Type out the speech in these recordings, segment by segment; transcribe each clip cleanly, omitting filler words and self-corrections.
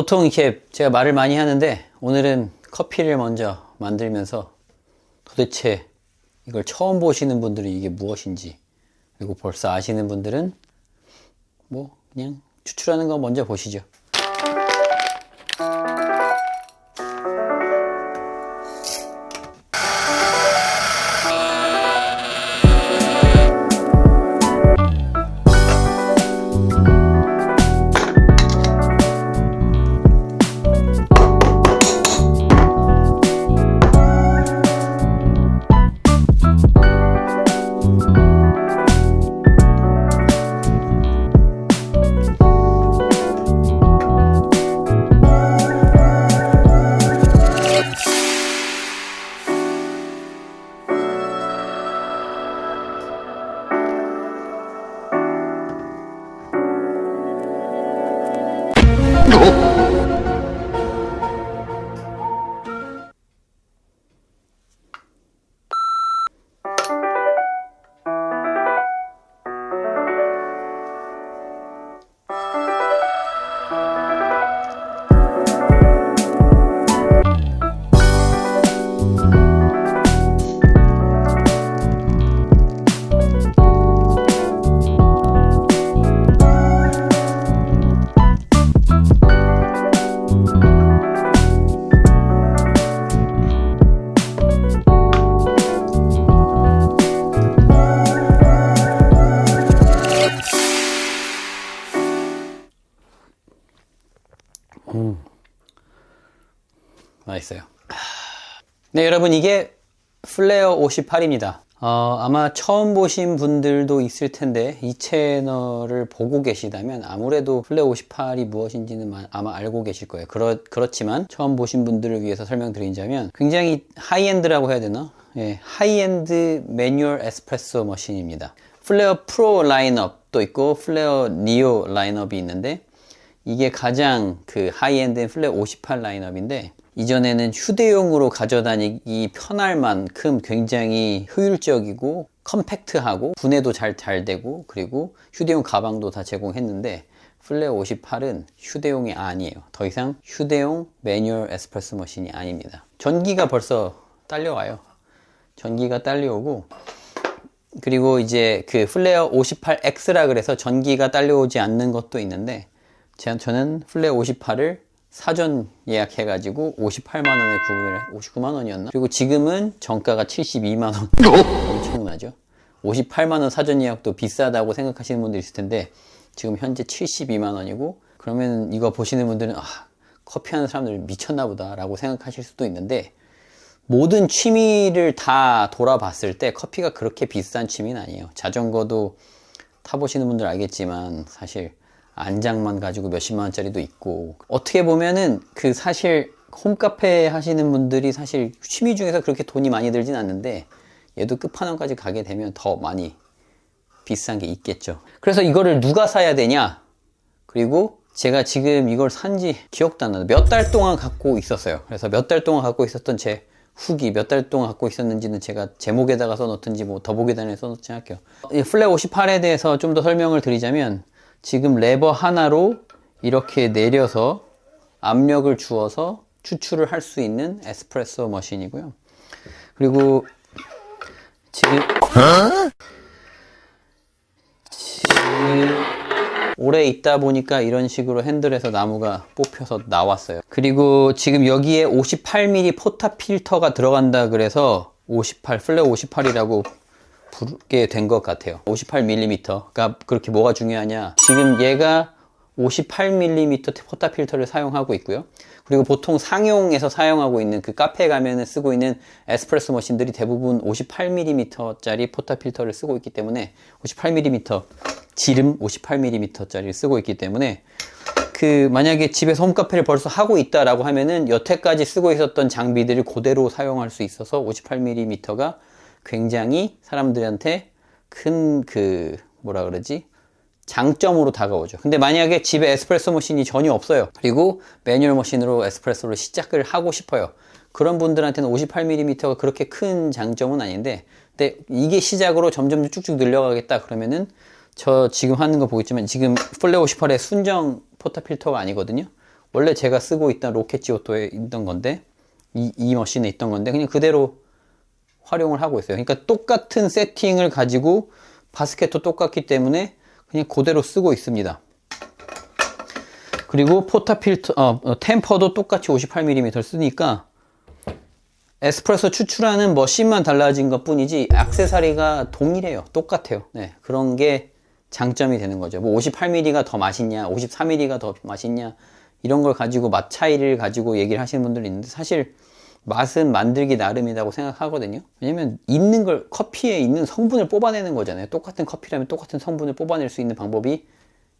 보통 이렇게 제가 말을 많이 하는데 오늘은 커피를 먼저 만들면서 도대체 이걸 처음 보시는 분들은 이게 무엇인지, 그리고 벌써 아시는 분들은 뭐 그냥 추출하는 거 먼저 보시죠. 맛있어요. 네, 여러분, 이게 플레어 58입니다. 아마 처음 보신 분들도 있을 텐데 이 채널을 보고 계시다면 아무래도 플레어 58이 무엇인지는 아마 알고 계실 거예요. 그렇지만 처음 보신 분들을 위해서 설명드리자면 굉장히 하이엔드라고 해야 되나? 예, 하이엔드 매뉴얼 에스프레소 머신입니다. 플레어 프로 라인업도 있고 플레어 니오 라인업이 있는데 이게 가장 그 하이엔드인 플레어 58 라인업인데, 이전에는 휴대용으로 가져다니기 편할 만큼 굉장히 효율적이고 컴팩트하고 분해도 잘 되고 그리고 휴대용 가방도 다 제공했는데, 플레어 58은 휴대용이 아니에요. 더 이상 휴대용 매뉴얼 에스프레소 머신이 아닙니다. 전기가 벌써 딸려와요. 전기가 딸려오고, 그리고 이제 그 플레어 58X라 그래서 전기가 딸려오지 않는 것도 있는데, 저는 플레어 58을 사전 예약해가지고 58만원에 구매를, 59만원이었나? 그리고 지금은 정가가 72만원. 엄청나죠? 58만원 사전 예약도 비싸다고 생각하시는 분들 있을 텐데, 지금 현재 72만원이고, 그러면 이거 보시는 분들은, 커피 하는 사람들 미쳤나보다 라고 생각하실 수도 있는데, 모든 취미를 다 돌아봤을 때 커피가 그렇게 비싼 취미는 아니에요. 자전거도 타보시는 분들 알겠지만, 사실, 안장만 가지고 몇십만 원짜리도 있고, 어떻게 보면은 그 사실 홈카페 하시는 분들이 사실 취미 중에서 그렇게 돈이 많이 들진 않는데, 얘도 끝판왕까지 가게 되면 더 많이 비싼 게 있겠죠. 그래서 이거를 누가 사야 되냐? 그리고 제가 지금 이걸 산지 기억도 안 나요. 몇 달 동안 갖고 있었어요. 그래서 몇 달 동안 갖고 있었던 제 후기, 몇 달 동안 갖고 있었는지는 제가 제목에다가 써놓든지 뭐 더보기란에 써놓지 할게요. 이 플레어 58에 대해서 좀 더 설명을 드리자면, 지금 레버 하나로 이렇게 내려서 압력을 주어서 추출을 할 수 있는 에스프레소 머신이고요. 그리고 지금 오래 있다 보니까 이런 식으로 핸들에서 나무가 뽑혀서 나왔어요. 그리고 지금 여기에 58mm 포타 필터가 들어간다 그래서 58, 플레어 58이라고 부르게 된 것 같아요. 58mm가 그렇게 뭐가 중요하냐? 지금 얘가 58mm 포타 필터를 사용하고 있고요. 그리고 보통 상용에서 사용하고 있는 그 카페에 가면은 쓰고 있는 에스프레소 머신들이 대부분 58mm짜리 포타 필터를 쓰고 있기 때문에, 58mm 지름 58mm짜리를 쓰고 있기 때문에, 그 만약에 집에서 홈카페를 벌써 하고 있다라고 하면은 여태까지 쓰고 있었던 장비들을 그대로 사용할 수 있어서 58mm가 굉장히 사람들한테 큰 뭐라 그러지? 장점으로 다가오죠. 근데 만약에 집에 에스프레소 머신이 전혀 없어요. 그리고 매뉴얼 머신으로 에스프레소를 시작을 하고 싶어요. 그런 분들한테는 58mm가 그렇게 큰 장점은 아닌데, 근데 이게 시작으로 점점 쭉쭉 늘려가겠다 그러면은, 저 지금 하는 거 보겠지만 지금 플레어 58의 순정 포타 필터가 아니거든요. 원래 제가 쓰고 있던 로켓지오토에 있던 건데 이 머신에 있던 건데 그냥 그대로 활용을 하고 있어요. 그러니까 똑같은 세팅을 가지고 바스켓도 똑같기 때문에 그냥 그대로 쓰고 있습니다. 그리고 포타 필터, 템퍼도 똑같이 58mm 쓰니까 에스프레소 추출하는 머신만 달라진 것 뿐이지 액세서리가 동일해요. 똑같아요. 네, 그런 게 장점이 되는 거죠. 뭐 58mm가 더 맛있냐, 54mm가 더 맛있냐, 이런 걸 가지고 맛 차이를 가지고 얘기를 하시는 분들이 있는데 사실 맛은 만들기 나름이라고 생각하거든요. 왜냐면 있는 걸, 커피에 있는 성분을 뽑아내는 거잖아요. 똑같은 커피라면 똑같은 성분을 뽑아낼 수 있는 방법이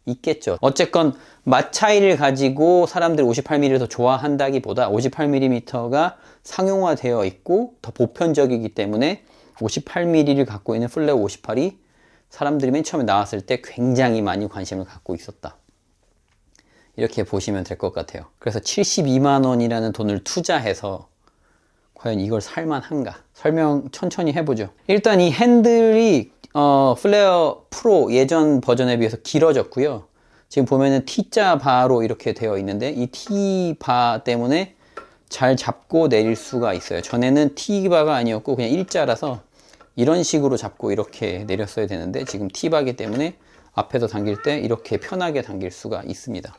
있겠죠. 어쨌건 맛 차이를 가지고 사람들이 58mm를 더 좋아한다기보다 58mm가 상용화되어 있고 더 보편적이기 때문에 58mm를 갖고 있는 플레어 58이 사람들이 맨 처음에 나왔을 때 굉장히 많이 관심을 갖고 있었다. 이렇게 보시면 될 것 같아요. 그래서 72만 원이라는 돈을 투자해서 과연 이걸 살만한가? 설명 천천히 해보죠. 일단 이 핸들이 플레어 프로 예전 버전에 비해서 길어졌고요. 지금 보면은 T자 바로 이렇게 되어 있는데 이 T바 때문에 잘 잡고 내릴 수가 있어요. 전에는 T바가 아니었고 그냥 일자라서 이런 식으로 잡고 이렇게 내렸어야 되는데 지금 T바기 때문에 앞에서 당길 때 이렇게 편하게 당길 수가 있습니다.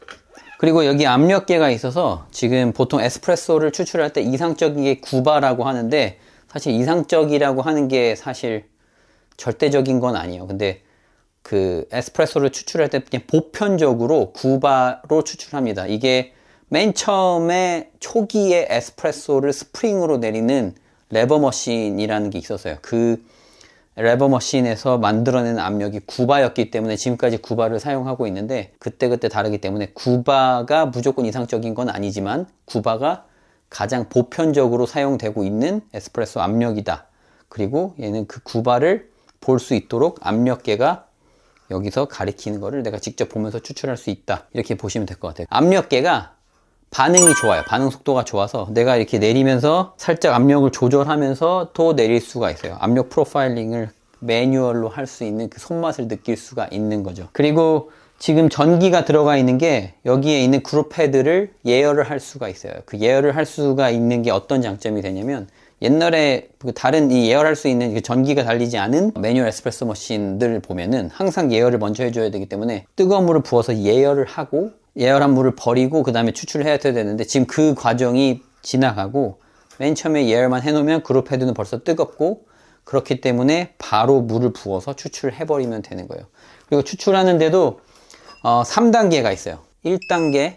그리고 여기 압력계가 있어서 지금 보통 에스프레소를 추출할 때 이상적인 게 9바라고 하는데 사실 이상적이라고 하는 게 사실 절대적인 건 아니에요. 근데 그 에스프레소를 추출할 때 그냥 보편적으로 9바로 추출합니다. 이게 맨 처음에 초기에 에스프레소를 스프링으로 내리는 레버 머신이라는 게 있었어요. 그 레버 머신에서 만들어낸 압력이 9바였기 때문에 지금까지 9바를 사용하고 있는데 그때그때 다르기 때문에 9바가 무조건 이상적인 건 아니지만 9바가 가장 보편적으로 사용되고 있는 에스프레소 압력이다. 그리고 얘는 그 9바를 볼 수 있도록 압력계가 여기서 가리키는 거를 내가 직접 보면서 추출할 수 있다. 이렇게 보시면 될 것 같아요. 압력계가 반응이 좋아요. 반응 속도가 좋아서 내가 이렇게 내리면서 살짝 압력을 조절하면서 또 내릴 수가 있어요. 압력 프로파일링을 매뉴얼로 할 수 있는 그 손맛을 느낄 수가 있는 거죠. 그리고 지금 전기가 들어가 있는 게 여기에 있는 그룹 헤드를 예열을 할 수가 있어요. 그 예열을 할 수가 있는 게 어떤 장점이 되냐면 옛날에 다른 이 예열할 수 있는 전기가 달리지 않은 매뉴얼 에스프레소 머신들 보면은 항상 예열을 먼저 해줘야 되기 때문에 뜨거운 물을 부어서 예열을 하고 예열한 물을 버리고 그 다음에 추출해야 되는데 지금 그 과정이 지나가고 맨 처음에 예열만 해놓으면 그룹 헤드는 벌써 뜨겁고 그렇기 때문에 바로 물을 부어서 추출해버리면 되는 거예요. 그리고 추출하는데도 3단계가 있어요. 1단계,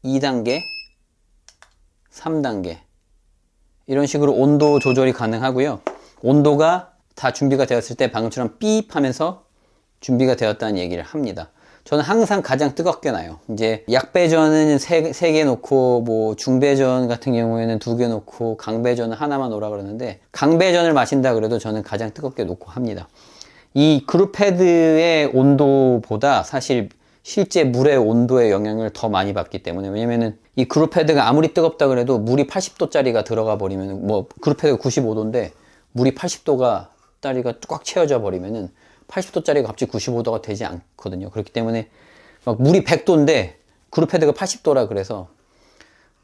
2단계, 3단계 이런 식으로 온도 조절이 가능하고요. 온도가 다 준비가 되었을 때 방금처럼 삐 하면서 준비가 되었다는 얘기를 합니다. 저는 항상 가장 뜨겁게 놔요. 이제 약배전은 3개 놓고 뭐 중배전 같은 경우에는 2개 놓고 강배전은 하나만 놓으라 그러는데 강배전을 마신다 그래도 저는 가장 뜨겁게 놓고 합니다. 이 그룹 헤드의 온도보다 사실 실제 물의 온도의 영향을 더 많이 받기 때문에 왜냐면은 이 그룹 헤드가 아무리 뜨겁다 그래도 물이 80도짜리가 들어가 버리면 뭐 그룹 헤드가 95도인데 물이 80도가 짜리가 꽉 채워져 버리면은 80도짜리가 갑자기 95도가 되지 않거든요. 그렇기 때문에 막 물이 100도인데 그룹 헤드가 80도라 그래서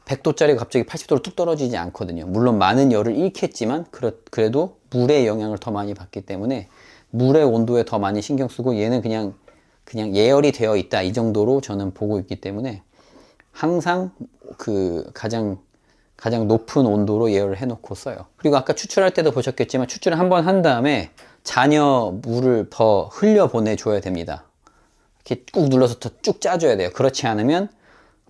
100도짜리가 갑자기 80도로 뚝 떨어지지 않거든요. 물론 많은 열을 잃겠지만 그래도 물의 영향을 더 많이 받기 때문에 물의 온도에 더 많이 신경 쓰고 얘는 그냥 예열이 되어 있다 이 정도로 저는 보고 있기 때문에 항상 그 가장 높은 온도로 예열을 해놓고 써요. 그리고 아까 추출할 때도 보셨겠지만 추출을 한번 한 다음에 잔여 물을 더 흘려 보내줘야 됩니다. 이렇게 꾹 눌러서 더 쭉 짜줘야 돼요. 그렇지 않으면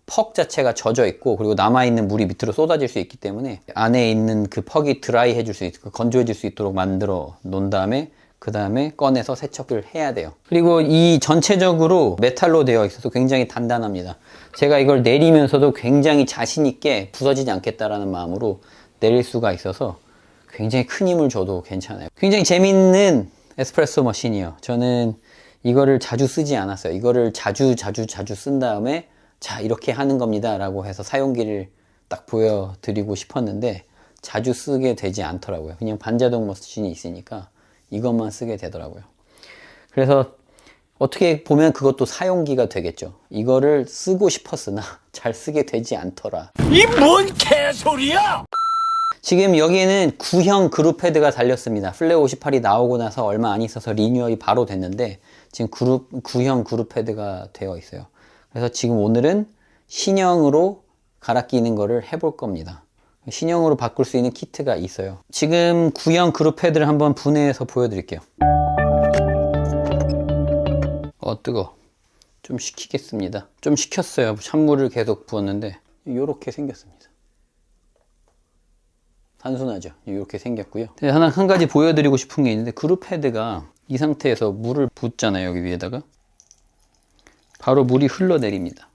퍽 자체가 젖어 있고 그리고 남아있는 물이 밑으로 쏟아질 수 있기 때문에 안에 있는 그 퍽이 드라이 해줄 수 있고 건조해질 수 있도록 만들어 놓은 다음에 그 다음에 꺼내서 세척을 해야 돼요. 그리고 이 전체적으로 메탈로 되어 있어서 굉장히 단단합니다. 제가 이걸 내리면서도 굉장히 자신 있게 부서지지 않겠다라는 마음으로 내릴 수가 있어서 굉장히 큰 힘을 줘도 괜찮아요. 굉장히 재밌는 에스프레소 머신이에요. 저는 이거를 자주 쓰지 않았어요. 이거를 자주 쓴 다음에 자 이렇게 하는 겁니다 라고 해서 사용기를 딱 보여드리고 싶었는데 자주 쓰게 되지 않더라고요. 그냥 반자동 머신이 있으니까 이것만 쓰게 되더라고요. 그래서 어떻게 보면 그것도 사용기가 되겠죠. 이거를 쓰고 싶었으나 잘 쓰게 되지 않더라. 이 뭔 개소리야! 지금 여기에는 구형 그룹 헤드가 달렸습니다. 플레어 58이 나오고 나서 얼마 안 있어서 리뉴얼이 바로 됐는데 지금 구형 그룹 헤드가 되어 있어요. 그래서 지금 오늘은 신형으로 갈아 끼는 거를 해볼 겁니다. 신형으로 바꿀 수 있는 키트가 있어요. 지금 구형 그룹 헤드를 한번 분해해서 보여드릴게요. 뜨거. 좀 식히겠습니다. 좀 식혔어요. 찬물을 계속 부었는데 이렇게 생겼습니다. 단순하죠. 이렇게 생겼고요. 한 가지 보여드리고 싶은 게 있는데 그룹 헤드가 이 상태에서 물을 붓잖아요. 여기 위에다가 바로 물이 흘러내립니다.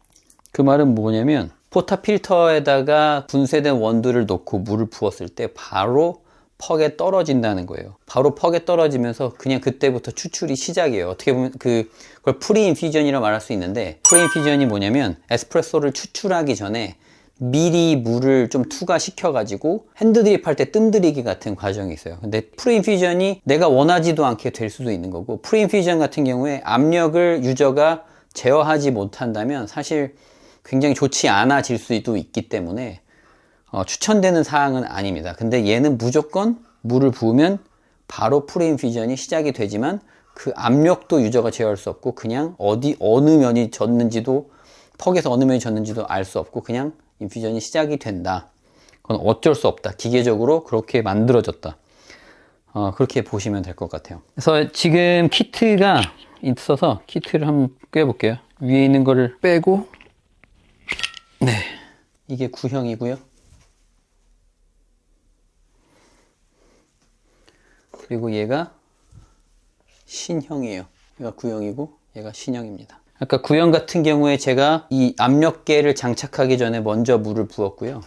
그 말은 뭐냐면 포타 필터에다가 분쇄된 원두를 넣고 물을 부었을 때 바로 퍽에 떨어진다는 거예요. 바로 퍽에 떨어지면서 그냥 그때부터 추출이 시작이에요. 어떻게 보면 그걸 프리인퓨전이라고 말할 수 있는데, 프리인퓨전이 뭐냐면 에스프레소를 추출하기 전에 미리 물을 좀 투과시켜 가지고 핸드드립 할 때 뜸들이기 같은 과정이 있어요. 근데 프리인퓨전이 내가 원하지도 않게 될 수도 있는 거고, 프리인퓨전 같은 경우에 압력을 유저가 제어하지 못한다면 사실 굉장히 좋지 않아질 수도 있기 때문에 추천되는 사항은 아닙니다. 근데 얘는 무조건 물을 부으면 바로 프리인퓨전이 시작이 되지만 그 압력도 유저가 제어할 수 없고 그냥 어느 면이 졌는지도, 퍽에서 어느 면이 졌는지도 알 수 없고 그냥 인퓨전이 시작이 된다. 그건 어쩔 수 없다. 기계적으로 그렇게 만들어졌다. 그렇게 보시면 될 것 같아요. 그래서 지금 키트가 있어서 키트를 한번 꿰볼게요. 위에 있는 거를 빼고, 네, 이게 구형이고요. 그리고 얘가 신형이에요. 얘가 구형이고 얘가 신형입니다. 아까 구형 같은 경우에 제가 이 압력계를 장착하기 전에 먼저 물을 부었고요.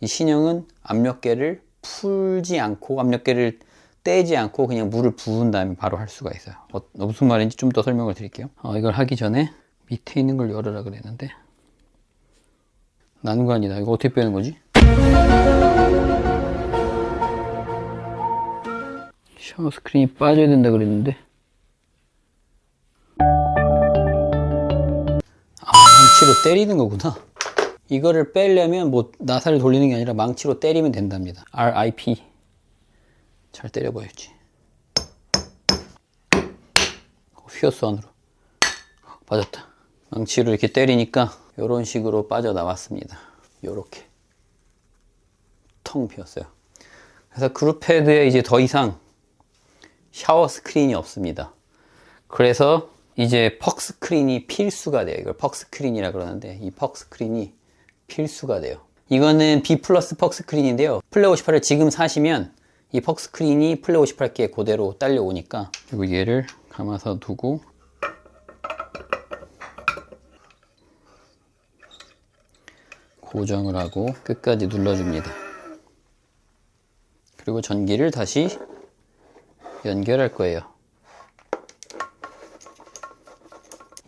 이 신형은 압력계를 풀지 않고, 압력계를 떼지 않고 그냥 물을 부은 다음에 바로 할 수가 있어요. 무슨 말인지 좀 더 설명을 드릴게요. 이걸 하기 전에 밑에 있는 걸 열으라 그랬는데 난관이다. 이거 어떻게 빼는 거지? 샤워 스크린이 빠져야 된다 그랬는데, 망치로 때리는 거구나. 이거를 빼려면 뭐 나사를 돌리는 게 아니라 망치로 때리면 된답니다. RIP. 잘 때려봐야지. 휘었어 안으로. 빠졌다. 망치로 이렇게 때리니까 이런 식으로 빠져나왔습니다. 요렇게 텅 비었어요. 그래서 그룹 헤드에 이제 더 이상 샤워 스크린이 없습니다. 그래서 이제 퍽 스크린이 필수가 돼요. 이걸 퍽 스크린이라 그러는데 이 퍽 스크린이 필수가 돼요. 이거는 B 플러스 퍽 스크린인데요. 플레어 58을 지금 사시면 이 퍽 스크린이 플레어 58께 그대로 딸려오니까, 그리고 얘를 감아서 두고 고정을 하고 끝까지 눌러줍니다. 그리고 전기를 다시 연결할 거예요.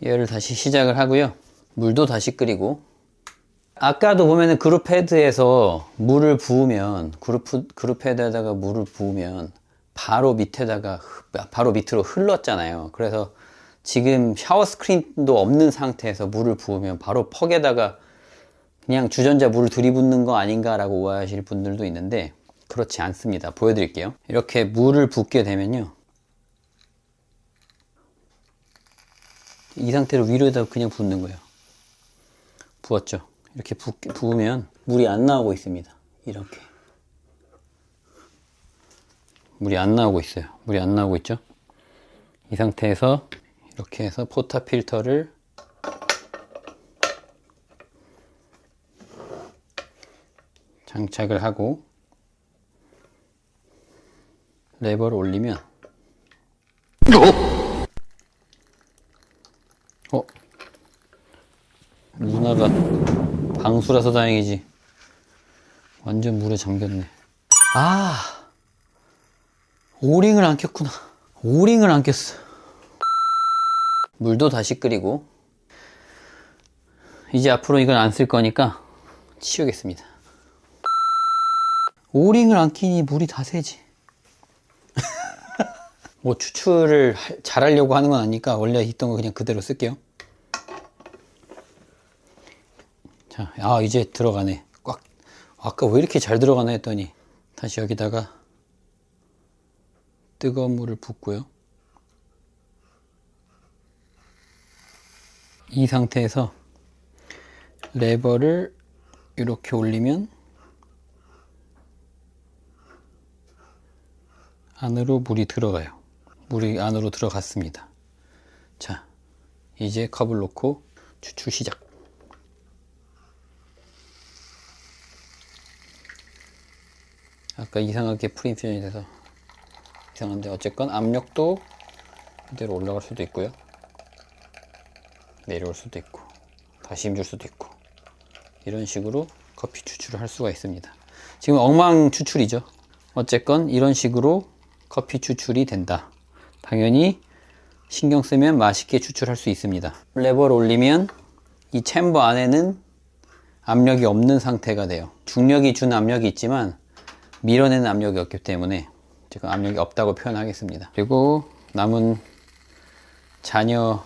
얘를 다시 시작을 하고요. 물도 다시 끓이고, 아까도 보면은 그룹 헤드에서 물을 부으면, 그룹 헤드에다가 물을 부으면 바로 밑으로 흘렀잖아요. 그래서 지금 샤워 스크린도 없는 상태에서 물을 부으면 바로 퍽에다가 그냥 주전자 물을 들이붓는 거 아닌가 라고 오해하실 분들도 있는데 그렇지 않습니다. 보여드릴게요. 이렇게 물을 붓게 되면요, 이 상태로 위로에다가 그냥 붓는 거예요. 부었죠. 이렇게 부으면 물이 안 나오고 있습니다. 이렇게 물이 안 나오고 있어요. 물이 안 나오고 있죠. 이 상태에서 이렇게 해서 포타 필터를 장착을 하고 레버를 올리면 누나가 방수라서 다행이지 완전 물에 잠겼네. 오링을 안 꼈구나. 오링을 안 꼈어. 물도 다시 끓이고, 이제 앞으로 이건 안 쓸 거니까 치우겠습니다. 오링을 안 끼니 물이 다 새지. 뭐 추출을 잘하려고 하는 건 아니니까 원래 있던 거 그냥 그대로 쓸게요. 자, 이제 들어가네. 꽉. 아까 왜 이렇게 잘 들어가나 했더니 다시 여기다가 뜨거운 물을 붓고요. 이 상태에서 레버를 이렇게 올리면 안으로 물이 들어가요. 물이 안으로 들어갔습니다. 자, 이제 컵을 놓고 추출 시작. 아까 이상하게 프리인퓨전이 돼서 이상한데 어쨌건 압력도 그대로 올라갈 수도 있고요. 내려올 수도 있고 다시 힘줄 수도 있고 이런 식으로 커피 추출을 할 수가 있습니다. 지금 엉망 추출이죠. 어쨌건 이런 식으로 커피 추출이 된다. 당연히 신경 쓰면 맛있게 추출할 수 있습니다. 레버를 올리면 이 챔버 안에는 압력이 없는 상태가 돼요. 중력이 준 압력이 있지만 밀어내는 압력이 없기 때문에 지금 압력이 없다고 표현하겠습니다. 그리고 남은 잔여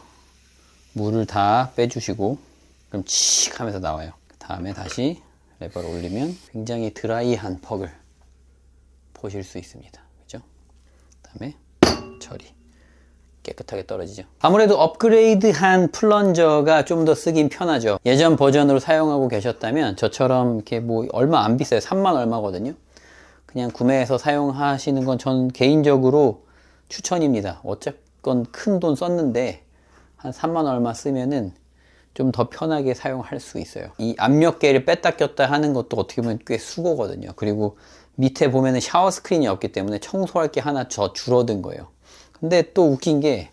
물을 다 빼주시고 그럼 칙 하면서 나와요. 그 다음에 다시 레버를 올리면 굉장히 드라이한 퍽을 보실 수 있습니다. 그죠? 그 다음에 처리 깨끗하게 떨어지죠. 아무래도 업그레이드한 플런저가 좀 더 쓰긴 편하죠. 예전 버전으로 사용하고 계셨다면 저처럼 이렇게 뭐 얼마 안 비싸요. 3만 얼마거든요. 그냥 구매해서 사용하시는 건 전 개인적으로 추천입니다. 어쨌건 큰 돈 썼는데 한 3만 얼마 쓰면은 좀 더 편하게 사용할 수 있어요. 이 압력계를 뺐다 꼈다 하는 것도 어떻게 보면 꽤 수고거든요. 그리고 밑에 보면은 샤워 스크린이 없기 때문에 청소할 게 하나 더 줄어든 거예요. 근데 또 웃긴 게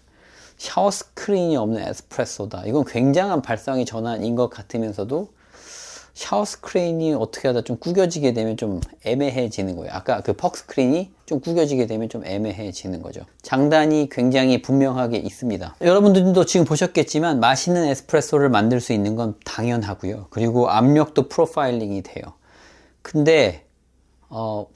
샤워 스크린이 없는 에스프레소다. 이건 굉장한 발상의 전환인 것 같으면서도 샤워 스크린이 어떻게 하다 좀 구겨지게 되면 좀 애매해지는 거예요. 아까 그 퍽 스크린이 좀 구겨지게 되면 좀 애매해지는 거죠. 장단이 굉장히 분명하게 있습니다. 여러분들도 지금 보셨겠지만 맛있는 에스프레소를 만들 수 있는 건 당연하고요. 그리고 압력도 프로파일링이 돼요. 근데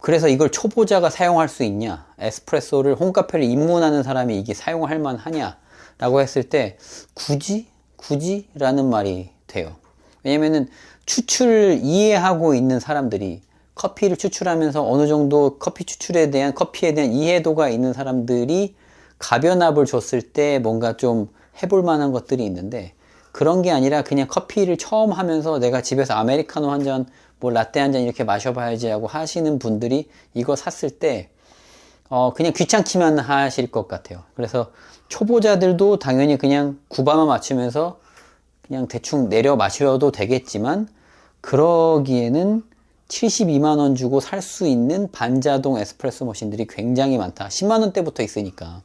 그래서 이걸 초보자가 사용할 수 있냐? 에스프레소를 홈카페를 입문하는 사람이 이게 사용할 만하냐? 라고 했을 때 굳이? 라는 말이 돼요. 왜냐면은 추출을 이해하고 있는 사람들이 커피를 추출하면서 어느 정도 커피에 대한 이해도가 있는 사람들이 가변압을 줬을 때 뭔가 좀 해볼 만한 것들이 있는데 그런 게 아니라 그냥 커피를 처음 하면서 내가 집에서 아메리카노 한 잔, 뭐 라떼 한 잔 이렇게 마셔봐야지 하고 하시는 분들이 이거 샀을 때 그냥 귀찮기만 하실 것 같아요. 그래서 초보자들도 당연히 그냥 구바만 맞추면서 그냥 대충 내려 마셔도 되겠지만 그러기에는 72만원 주고 살 수 있는 반자동 에스프레소 머신들이 굉장히 많다. 10만원대부터 있으니까.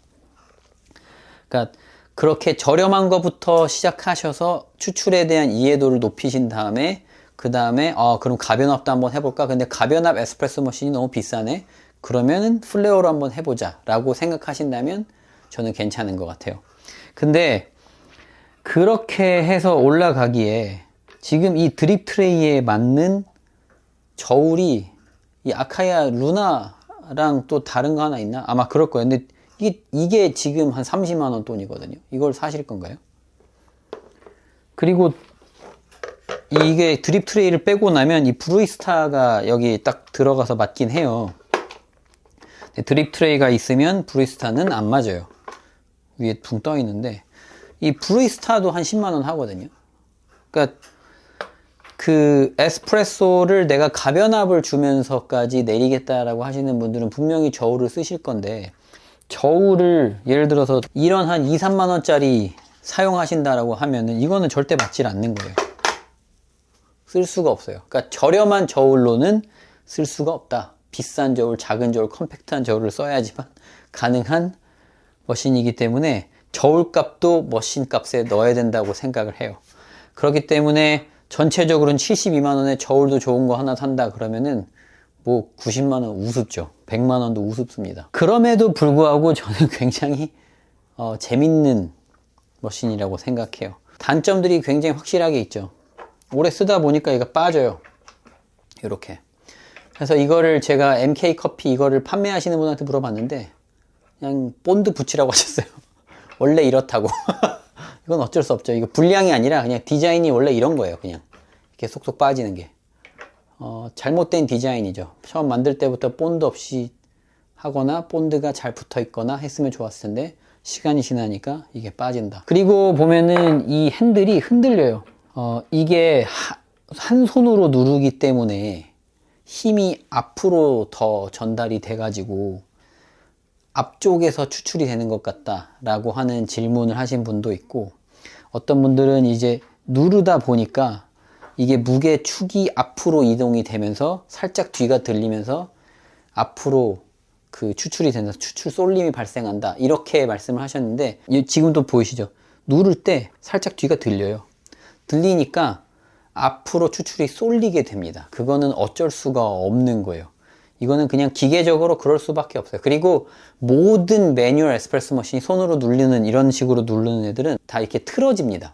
그러니까 그렇게 저렴한 거부터 시작하셔서 추출에 대한 이해도를 높이신 다음에 그 다음에 그럼 가변압도 한번 해볼까? 근데 가변압 에스프레소 머신이 너무 비싸네? 그러면은 플레어로 한번 해보자 라고 생각하신다면 저는 괜찮은 것 같아요. 근데 그렇게 해서 올라가기에 지금 이 드립 트레이에 맞는 저울이 이 아카야 루나랑 또 다른 거 하나 있나? 아마 그럴 거예요. 근데 이게 지금 한 30만원 돈이거든요. 이걸 사실 건가요? 그리고 이게 드립 트레이를 빼고 나면 이 브루이스타가 여기 딱 들어가서 맞긴 해요. 드립 트레이가 있으면 브루이스타는 안 맞아요. 위에 붕 떠 있는데 이 브루이스타도 한 10만원 하거든요. 그러니까 그 에스프레소를 내가 가변압을 주면서까지 내리겠다라고 하시는 분들은 분명히 저울을 쓰실 건데 저울을 예를 들어서 이런 한 2, 3만원짜리 사용하신다라고 하면은 이거는 절대 맞질 않는 거예요. 쓸 수가 없어요. 그러니까 저렴한 저울로는 쓸 수가 없다. 비싼 저울, 작은 저울, 컴팩트한 저울을 써야지만 가능한 머신이기 때문에 저울값도 머신값에 넣어야 된다고 생각을 해요. 그렇기 때문에 전체적으로는 72만원에 저울도 좋은 거 하나 산다 그러면은 뭐 90만원 우습죠. 100만원도 우습습니다. 그럼에도 불구하고 저는 굉장히 재밌는 머신이라고 생각해요. 단점들이 굉장히 확실하게 있죠. 오래 쓰다 보니까 얘가 빠져요. 이렇게. 그래서 이거를 제가 MK커피 이거를 판매하시는 분한테 물어봤는데 그냥 본드 붙이라고 하셨어요. 원래 이렇다고. 이건 어쩔 수 없죠. 이거 불량이 아니라 그냥 디자인이 원래 이런 거예요. 그냥 이렇게 쏙쏙 빠지는 게. 잘못된 디자인이죠. 처음 만들 때부터 본드 없이 하거나 본드가 잘 붙어 있거나 했으면 좋았을 텐데 시간이 지나니까 이게 빠진다. 그리고 보면은 이 핸들이 흔들려요. 이게 한 손으로 누르기 때문에 힘이 앞으로 더 전달이 돼가지고 앞쪽에서 추출이 되는 것 같다 라고 하는 질문을 하신 분도 있고, 어떤 분들은 이제 누르다 보니까 이게 무게 축이 앞으로 이동이 되면서 살짝 뒤가 들리면서 앞으로 그 추출이 되면서 추출 쏠림이 발생한다 이렇게 말씀을 하셨는데, 지금도 보이시죠? 누를 때 살짝 뒤가 들려요. 들리니까 앞으로 추출이 쏠리게 됩니다. 그거는 어쩔 수가 없는 거예요. 이거는 그냥 기계적으로 그럴 수밖에 없어요. 그리고 모든 매뉴얼 에스프레소 머신이 손으로 누르는, 이런 식으로 누르는 애들은 다 이렇게 틀어집니다.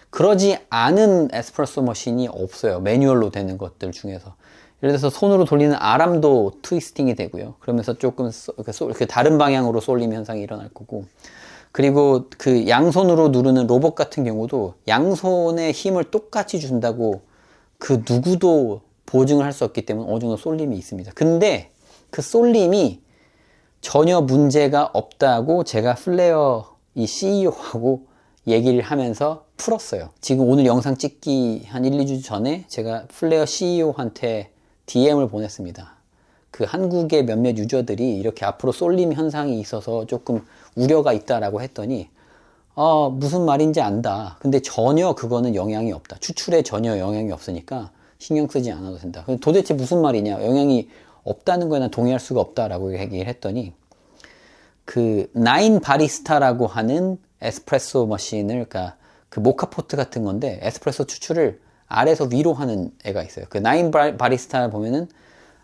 그러지 않은 에스프레소 머신이 없어요. 매뉴얼로 되는 것들 중에서. 예를 들어서 손으로 돌리는 아람도 트위스팅이 되고요. 그러면서 조금 다른 방향으로 쏠림 현상이 일어날 거고, 그리고 그 양손으로 누르는 로봇 같은 경우도 양손의 힘을 똑같이 준다고 그 누구도 보증을 할 수 없기 때문에 어느 정도 쏠림이 있습니다. 근데 그 쏠림이 전혀 문제가 없다고 제가 플레어 이 CEO하고 얘기를 하면서 풀었어요. 지금 오늘 영상 찍기 한 1, 2주 전에 제가 플레어 CEO한테 DM을 보냈습니다. 그 한국의 몇몇 유저들이 이렇게 앞으로 쏠림 현상이 있어서 조금 우려가 있다라고 했더니 무슨 말인지 안다. 근데 전혀 그거는 영향이 없다. 추출에 전혀 영향이 없으니까 신경 쓰지 않아도 된다. 도대체 무슨 말이냐? 영향이 없다는 거에 난 동의할 수가 없다라고 얘기를 했더니, 그 나인 바리스타라고 하는 에스프레소 머신을, 그러니까 그 모카포트 같은 건데 에스프레소 추출을 아래에서 위로 하는 애가 있어요. 그 나인 바리스타 보면은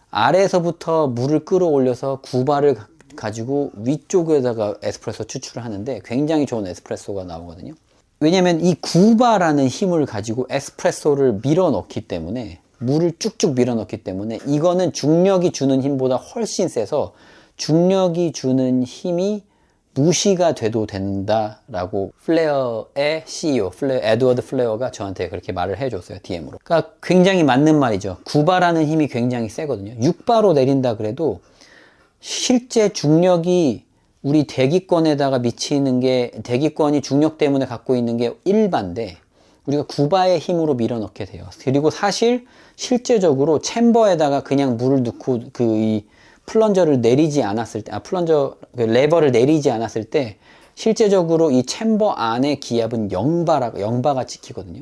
아래에서부터 물을 끌어올려서 구바를 가지고 위쪽에다가 에스프레소 추출을 하는데 굉장히 좋은 에스프레소가 나오거든요. 왜냐면 이 구바라는 힘을 가지고 에스프레소를 밀어 넣기 때문에, 물을 쭉쭉 밀어 넣기 때문에 이거는 중력이 주는 힘보다 훨씬 세서 중력이 주는 힘이 무시가 돼도 된다라고 플레어의 CEO, 에드워드 플레어가 저한테 그렇게 말을 해줬어요, DM으로. 그러니까 굉장히 맞는 말이죠. 9바라는 힘이 굉장히 세거든요. 6바로 내린다 그래도 실제 중력이 우리 대기권에다가 미치는 게, 대기권이 중력 때문에 갖고 있는 게 1바인데 우리가 9바의 힘으로 밀어 넣게 돼요. 그리고 사실 실제적으로 챔버에다가 그냥 물을 넣고 이 플런저를 내리지 않았을 때, 레버를 내리지 않았을 때 실제적으로 이 챔버 안의 기압은 0바가 찍히거든요.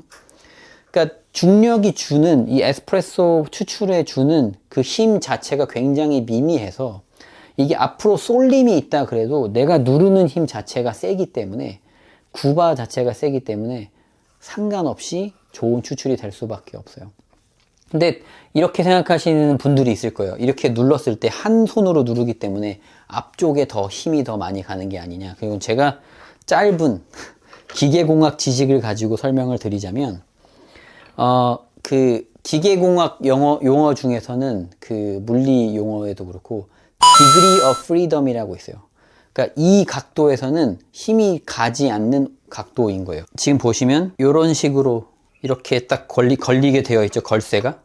그러니까 중력이 주는, 이 에스프레소 추출에 주는 그 힘 자체가 굉장히 미미해서 이게 앞으로 쏠림이 있다 그래도 내가 누르는 힘 자체가 세기 때문에, 구바 자체가 세기 때문에 상관없이 좋은 추출이 될 수밖에 없어요. 근데 이렇게 생각하시는 분들이 있을 거예요. 이렇게 눌렀을 때 한 손으로 누르기 때문에 앞쪽에 더 힘이 더 많이 가는 게 아니냐. 그리고 제가 짧은 기계공학 지식을 가지고 설명을 드리자면, 그 기계공학 용어 중에서는 그 물리 용어에도 그렇고 degree of freedom이라고 있어요. 그러니까 이 각도에서는 힘이 가지 않는 각도인 거예요. 지금 보시면 이런 식으로 이렇게 딱 걸리게 되어 있죠, 걸쇠가.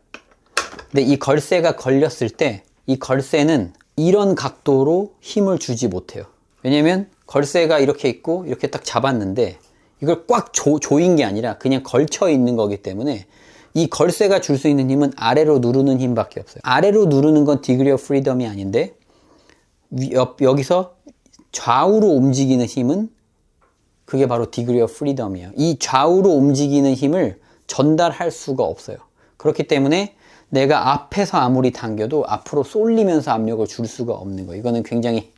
근데 이 걸쇠가 걸렸을 때 이 걸쇠는 이런 각도로 힘을 주지 못해요. 왜냐면 걸쇠가 이렇게 있고 이렇게 딱 잡았는데 이걸 꽉 조인 게 아니라 그냥 걸쳐 있는 거기 때문에 이 걸쇠가 줄 수 있는 힘은 아래로 누르는 힘밖에 없어요. 아래로 누르는 건 degree of freedom이 아닌데 여기서 좌우로 움직이는 힘은 그게 바로 degree of freedom이에요. 이 좌우로 움직이는 힘을 전달할 수가 없어요. 그렇기 때문에 내가 앞에서 아무리 당겨도 앞으로 쏠리면서 압력을 줄 수가 없는 거예요. 이거는 굉장히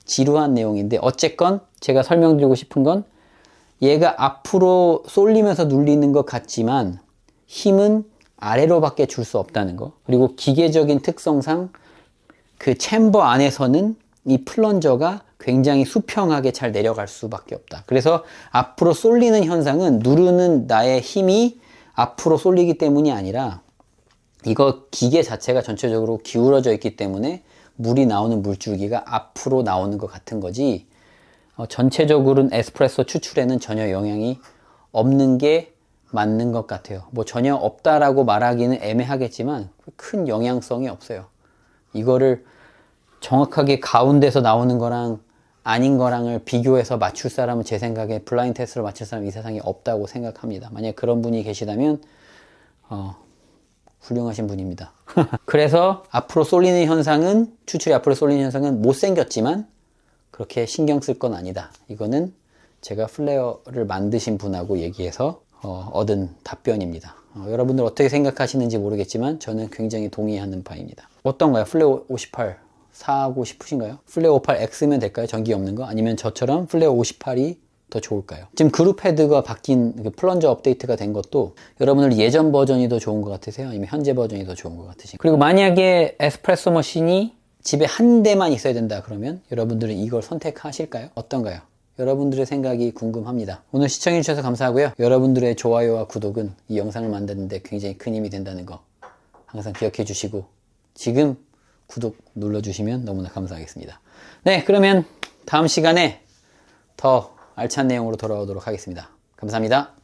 지루한 내용인데, 어쨌건 제가 설명드리고 싶은 건 얘가 앞으로 쏠리면서 눌리는 것 같지만 힘은 아래로밖에 줄 수 없다는 거. 그리고 기계적인 특성상 그 챔버 안에서는 이 플런저가 굉장히 수평하게 잘 내려갈 수밖에 없다. 그래서 앞으로 쏠리는 현상은 누르는 나의 힘이 앞으로 쏠리기 때문이 아니라 이거 기계 자체가 전체적으로 기울어져 있기 때문에 물이 나오는 물줄기가 앞으로 나오는 것 같은 거지, 전체적으로는 에스프레소 추출에는 전혀 영향이 없는 게 맞는 것 같아요. 뭐 전혀 없다라고 말하기는 애매하겠지만 큰 영향성이 없어요. 이거를 정확하게 가운데서 나오는 거랑 아닌 거랑을 비교해서 맞출 사람은 제 생각에 블라인드 테스트로 맞출 사람은 이 세상에 없다고 생각합니다. 만약 그런 분이 계시다면 훌륭하신 분입니다. 그래서 앞으로 쏠리는 현상은, 추출이 앞으로 쏠리는 현상은 못생겼지만 그렇게 신경 쓸 건 아니다. 이거는 제가 플레어를 만드신 분하고 얘기해서 얻은 답변입니다. 여러분들 어떻게 생각하시는지 모르겠지만 저는 굉장히 동의하는 바입니다. 어떤가요? 플레어 58 사고 싶으신가요? 플레어 58X면 될까요? 전기 없는 거? 아니면 저처럼 플레어 58이 더 좋을까요? 지금 그룹 헤드가 바뀐 플런저 업데이트가 된 것도 여러분들 예전 버전이 더 좋은 것 같으세요? 아니면 현재 버전이 더 좋은 것 같으신가요? 그리고 만약에 에스프레소 머신이 집에 한 대만 있어야 된다 그러면 여러분들은 이걸 선택하실까요? 어떤가요? 여러분들의 생각이 궁금합니다. 오늘 시청해주셔서 감사하고요. 여러분들의 좋아요와 구독은 이 영상을 만드는데 굉장히 큰 힘이 된다는 거 항상 기억해 주시고 지금 구독 눌러주시면 너무나 감사하겠습니다. 네, 그러면 다음 시간에 더 알찬 내용으로 돌아오도록 하겠습니다. 감사합니다.